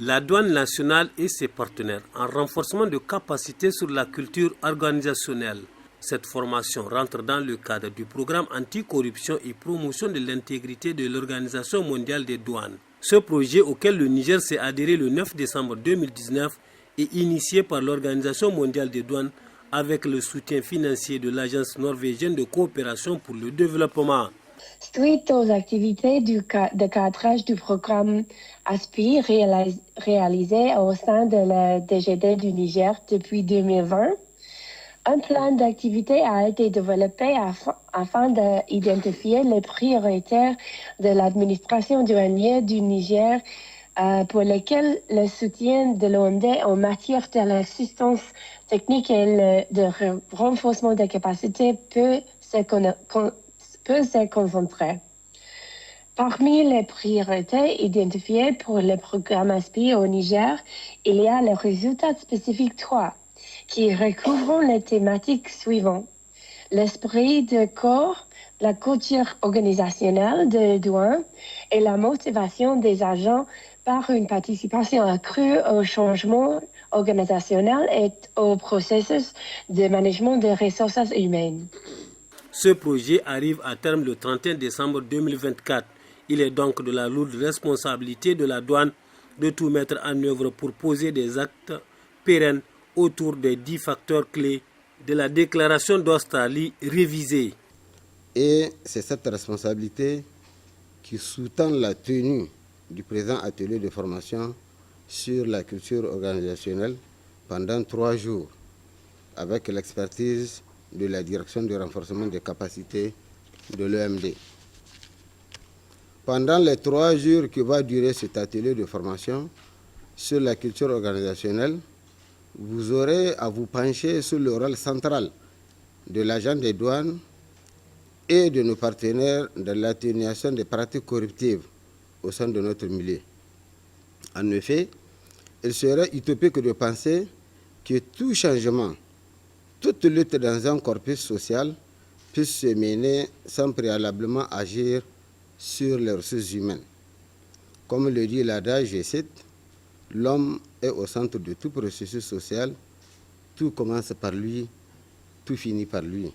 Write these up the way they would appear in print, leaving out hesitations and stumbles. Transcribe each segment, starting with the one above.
La douane nationale et ses partenaires en renforcement de capacités sur la culture organisationnelle. Cette formation rentre dans le cadre du programme anticorruption et promotion de l'intégrité de l'Organisation mondiale des douanes. Ce projet auquel le Niger s'est adhéré le 9 décembre 2019 est initié par l'Organisation mondiale des douanes avec le soutien financier de l'Agence norvégienne de coopération pour le développement. Suite aux activités de cadrage du programme ASPI réalisé au sein de la DGD du Niger depuis 2020, un plan d'activité a été développé afin d'identifier les prioritaires de l'administration douanière du Niger pour lesquels le soutien de l'OMD en matière de l'assistance technique et de renforcement des capacités peut se concentrer. Parmi les priorités identifiées pour le programme ASPI au Niger, il y a les résultats spécifiques 3 qui recouvrent les thématiques suivantes. L'esprit de corps, la culture organisationnelle de douane et la motivation des agents par une participation accrue au changement organisationnel et au processus de management des ressources humaines. Ce projet arrive à terme le 31 décembre 2024. Il est donc de la lourde responsabilité de la douane de tout mettre en œuvre pour poser des actes pérennes autour des 10 facteurs clés de la déclaration d'Australie révisée. Et c'est cette responsabilité qui sous-tend la tenue du présent atelier de formation sur la culture organisationnelle pendant 3 jours avec l'expertise de la direction de renforcement des capacités de l'EMD. Pendant les 3 jours que va durer cet atelier de formation sur la culture organisationnelle, vous aurez à vous pencher sur le rôle central de l'agent des douanes et de nos partenaires dans l'atténuation des pratiques corruptives au sein de notre milieu. En effet, il serait utopique de penser que tout changement, toute lutte dans un corpus social puisse se mener sans préalablement agir sur les ressources humaines. Comme le dit l'adage, je cite, « L'homme est au centre de tout processus social, tout commence par lui, tout finit par lui ».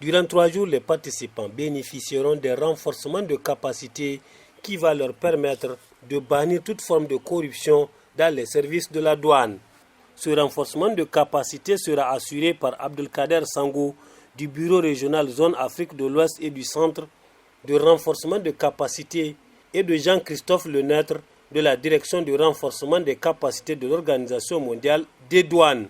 Durant 3 jours, les participants bénéficieront des renforcements de capacités qui va leur permettre de bannir toute forme de corruption dans les services de la douane. Ce renforcement de capacité sera assuré par Abdelkader Sango du Bureau régional Zone Afrique de l'Ouest et du Centre de renforcement de capacité et de Jean-Christophe Lenêtre de la Direction de renforcement des capacités de l'Organisation mondiale des douanes.